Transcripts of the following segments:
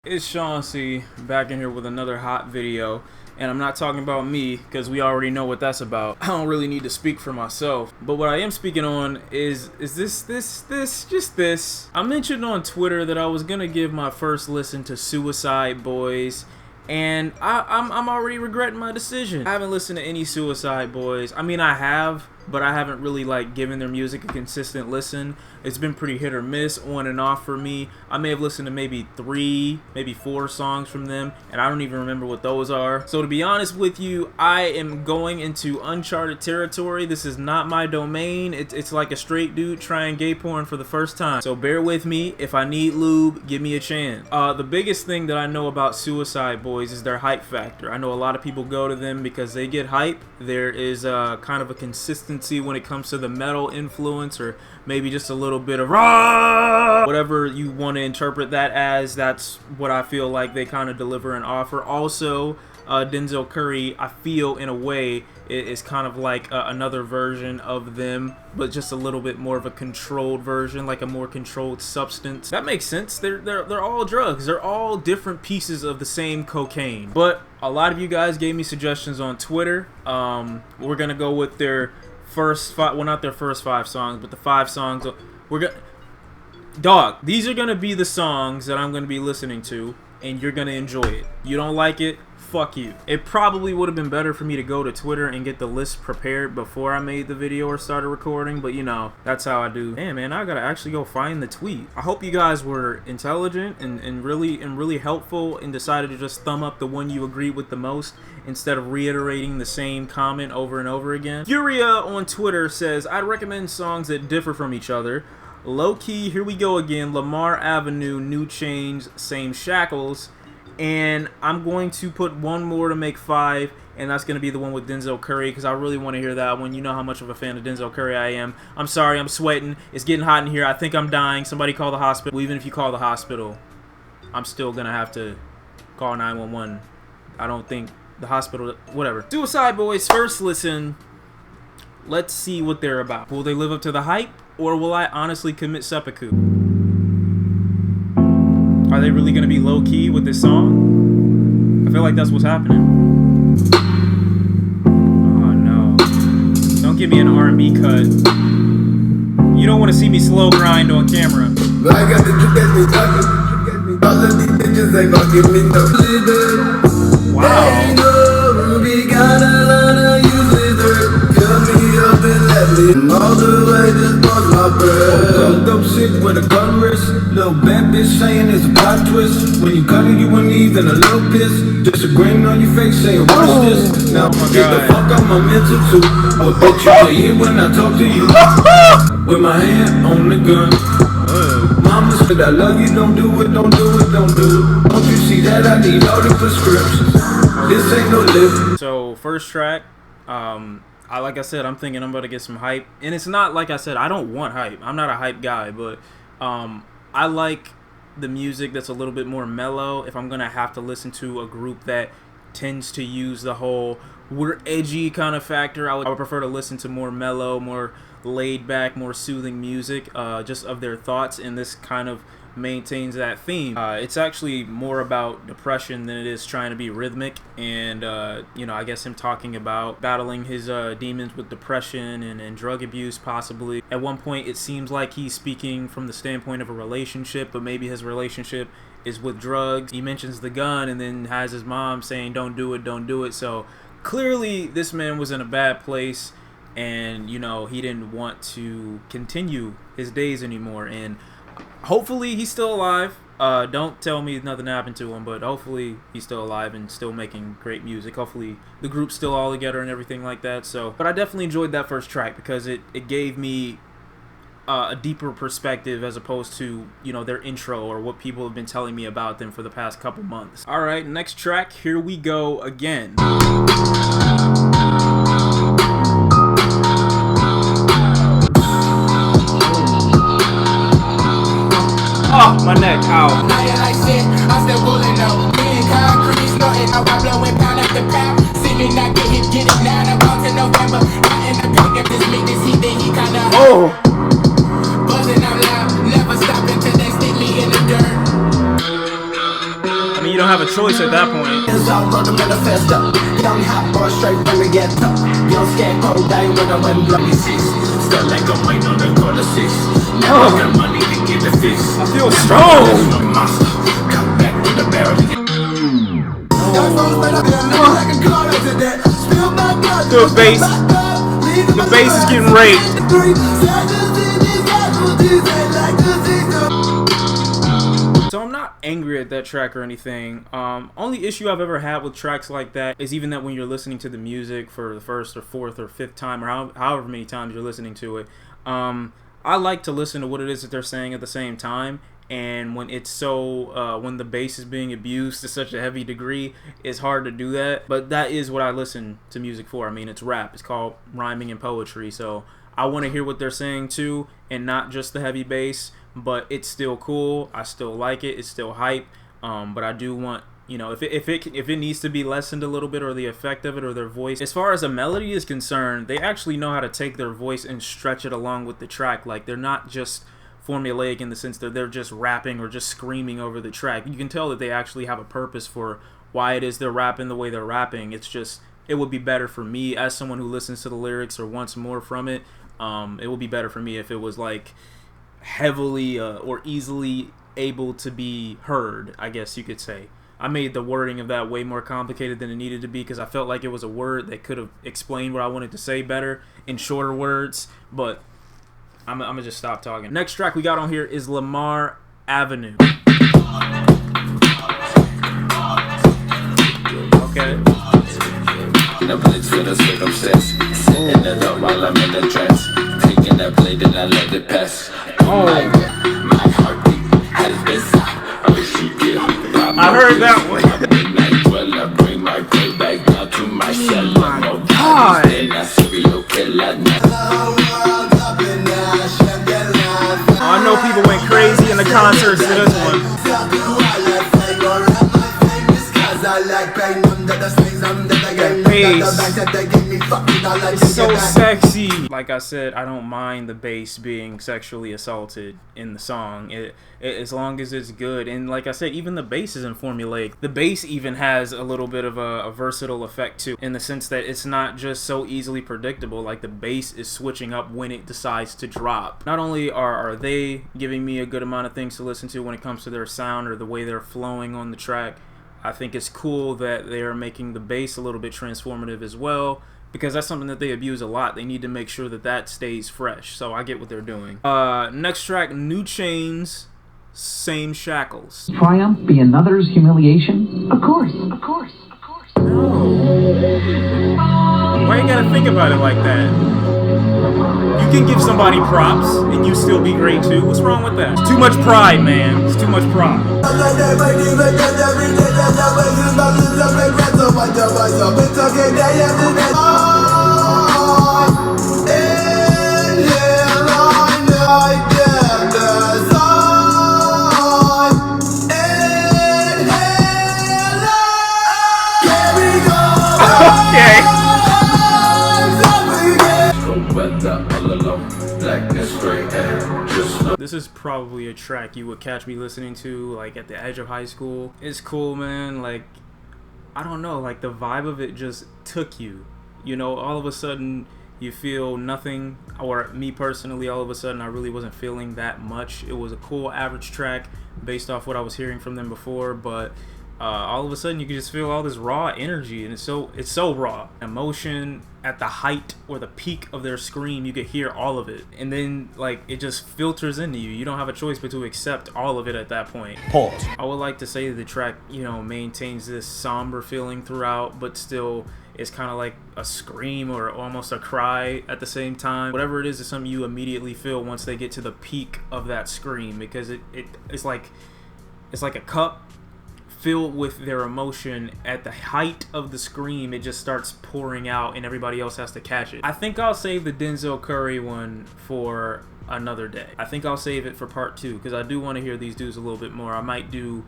It's Shawn C back in here with another hot video, and I'm not talking about me because we already know what that's about. I don't really need to speak for myself, but what I am speaking on is this. I mentioned on Twitter that I was gonna give my first listen to Suicide Boys, and I'm already regretting my decision. I haven't listened to any Suicide Boys. I mean, I have, but I haven't really given their music a consistent listen. It's been pretty hit or miss, on and off for me. I may have listened to maybe 3, maybe 4 songs from them, and I don't even remember what those are. So to be honest with you, I am going into uncharted territory. This is not my domain. It's like a straight dude trying gay porn for the first time. So bear with me. If I need lube, give me a chance. The biggest thing that I know about Suicide Boys is their hype factor. I know a lot of people go to them because they get hype. There is kind of a consistency when it comes to the metal influence, or maybe just a little bit of whatever you want to interpret that as. That's what I feel like they kind of deliver and offer. Also, Denzel Curry, I feel in a way is kind of like another version of them, but just a little bit more of a controlled version, like a more controlled substance. That makes sense. They're all drugs. They're all different pieces of the same cocaine. But a lot of you guys gave me suggestions on Twitter. We're gonna go with their first 5, well, not their first 5 songs, but the 5 songs. These are gonna be the songs that I'm gonna be listening to, and you're gonna enjoy it. You don't like it, fuck you. It probably would have been better for me to go to Twitter and get the list prepared before I made the video or started recording, but you know, that's how I do. Damn, man, I gotta actually go find the tweet. I hope you guys were intelligent and really helpful, and decided to just thumb up the one you agreed with the most instead of reiterating the same comment over and over again. Furia on Twitter says, I'd recommend songs that differ from each other. Low key, here we go again. Lamar Avenue, New Chains, Same Shackles. And I'm going to put one more to make 5, and that's going to be the one with Denzel Curry, because I really want to hear that one. You know how much of a fan of Denzel Curry I am. I'm sorry, I'm sweating. It's getting hot in here. I think I'm dying. Somebody call the hospital. Well, even if you call the hospital, I'm still going to have to call 911. I don't think the hospital, whatever. Suicide Boys, first listen. Let's see what they're about. Will they live up to the hype, or will I honestly commit seppuku? Are they really gonna be low-key with this song? I feel like that's what's happening. Oh no. Don't give me an R&B cut. You don't want to see me slow grind on camera. Wow. All the way just bust my breath. Fucked up shit with a gun wrist. Little bad bitch saying it's a plot twist. When you cut it, you wouldn't even a little piss. Disagreeing on your face saying watch this. Now get the fuck out my mental too. I bet you can hear when I talk to you. With my hand on the gun. Mama said I love you, don't do it, don't do it, don't do it. Don't you see that I need all the prescriptions. This ain't no living. So first track, like I said, I'm thinking I'm about to get some hype. And it's not like I said, I don't want hype. I'm not a hype guy, but I like the music that's a little bit more mellow. If I'm going to have to listen to a group that tends to use the whole we're edgy kind of factor, I would prefer to listen to more mellow, more laid back, more soothing music, just of their thoughts, and this kind of maintains that theme. It's actually more about depression than it is trying to be rhythmic, and you know, I guess him talking about battling his demons with depression and drug abuse possibly. At one point it seems like he's speaking from the standpoint of a relationship, but maybe his relationship is with drugs. He mentions the gun and then has his mom saying don't do it, don't do it. So clearly this man was in a bad place, and you know, he didn't want to continue his days anymore, and hopefully he's still alive. Don't tell me nothing happened to him, but hopefully he's still alive and still making great music. Hopefully the group's still all together and everything like that. So, but I definitely enjoyed that first track because it gave me a deeper perspective as opposed to, you know, their intro or what people have been telling me about them for the past couple months. All right, next track, here we go again. Oh, my neck, ow. Like shit, I'm still rolling though. Being concrete, snorting, I'm blowing pound after pound. See me not get hit, get it now. I'm out to November. Not in the pack if this make this heat, then he kinda. Oh. Buzzing out loud, never stopping till they stick me in the dirt. mean, you don't have a choice at that point. It's all got the manifesto. Young hot boy straight from the ghetto. Young scarecrow dying when I went bloody six. Still like I'm waiting on the corner six. Now I got money to get the fix. I feel strong. Monster. Come back with the barrel. The bass. The bass is getting raped. So I'm not angry at that track or anything. Only issue I've ever had with tracks like that is even that when you're listening to the music for the first or fourth or fifth time or however many times you're listening to it, I like to listen to what it is that they're saying at the same time. And when it's so, when the bass is being abused to such a heavy degree, it's hard to do that. But that is what I listen to music for. I mean, it's rap. It's called rhyming and poetry. So I want to hear what they're saying too, and not just the heavy bass. But it's still cool. I still like it. It's still hype. But I do want, you know, if it needs to be lessened a little bit, or the effect of it, or their voice. As far as a melody is concerned, they actually know how to take their voice and stretch it along with the track. Like, they're not just formulaic in the sense that they're just rapping or just screaming over the track. You can tell that they actually have a purpose for why it is they're rapping the way they're rapping. It's just, it would be better for me as someone who listens to the lyrics or wants more from it. It would be better for me if it was like heavily or easily able to be heard, I guess you could say. I made the wording of that way more complicated than it needed to be because I felt like it was a word that could have explained what I wanted to say better in shorter words, but I'm gonna just stop talking. Next track we got on here is Lamar Avenue. Okay. No place for the circumstance. Sitting it up while I'm in the trance. Taking that blade and I let it pass. My heartbeat has been stopped. I wish you could. I heard that one. Midnight well, I bring my prey back down to my cell. Oh my God. I serial killer. I know people went crazy in the concerts to this one. It's so sexy. Like I said, I don't mind the bass being sexually assaulted in the song, as long as it's good. And like I said, even the bass isn't formulaic. The bass even has a little bit of a versatile effect too, in the sense that it's not just so easily predictable. Like, the bass is switching up when it decides to drop. Not only are they giving me a good amount of things to listen to when it comes to their sound or the way they're flowing on the track, I think it's cool that they are making the bass a little bit transformative as well, because that's something that they abuse a lot. They need to make sure that that stays fresh. So I get what they're doing. Next track, New Chains, Same Shackles. Triumph be another's humiliation? Of course, of course, of course. Why you gotta think about it like that? You can give somebody props and you still be great too. What's wrong with that? It's too much pride, man. It's too much pride. Okay. This is probably a track you would catch me listening to like at the edge of high school. It's cool, man. Like, I don't know, like the vibe of it just took you. You know, all of a sudden you feel nothing, or me personally, all of a sudden I really wasn't feeling that much. It was a cool average track based off what I was hearing from them before, but all of a sudden you can just feel all this raw energy, and it's so raw. Emotion at the height or the peak of their scream, you could hear all of it, and then like it just filters into you. You don't have a choice but to accept all of it at that point. Pause. I would like to say the track, you know, maintains this somber feeling throughout, but still it's kind of like a scream or almost a cry at the same time. Whatever it is something you immediately feel once they get to the peak of that scream, because it's like a cup filled with their emotion. At the height of the scream, it just starts pouring out and everybody else has to catch it. I think I'll save the Denzel Curry one for another day. I think I'll save it for part 2 because I do want to hear these dudes a little bit more. I might do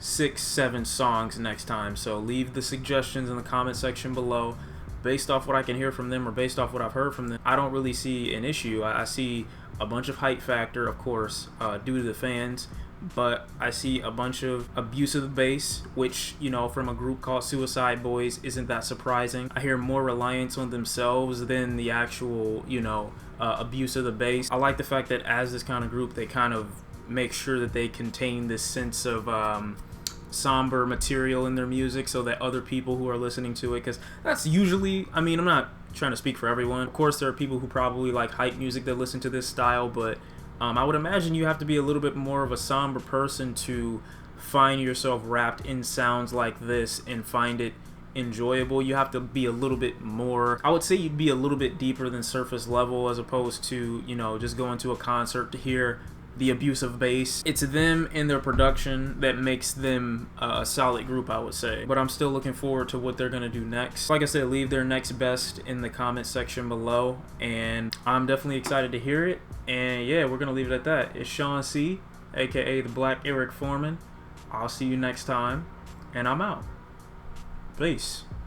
6-7 songs next time, so leave the suggestions in the comment section below. Based off what I can hear from them or based off what I've heard from them, I don't really see an issue. I see a bunch of hype factor, of course, due to the fans, but I see a bunch of abuse of the bass, which, you know, from a group called Suicide Boys isn't that surprising. I hear more reliance on themselves than the actual, you know, abuse of the bass. I like the fact that as this kind of group, they kind of make sure that they contain this sense of somber material in their music so that other people who are listening to it, because that's usually, I mean, I'm not trying to speak for everyone. Of course, there are people who probably like hype music that listen to this style, but I would imagine you have to be a little bit more of a somber person to find yourself wrapped in sounds like this and find it enjoyable. You have to be a little bit more, I would say you'd be a little bit deeper than surface level, as opposed to, you know, just going to a concert to hear the abusive bass. It's them and their production that makes them a solid group, I would say. But I'm still looking forward to what they're gonna do next. Like I said, leave their next best in the comment section below, and I'm definitely excited to hear it. And yeah, we're gonna leave it at that. It's Shawn C, aka the Black Eric Foreman. I'll see you next time, and I'm out. Peace.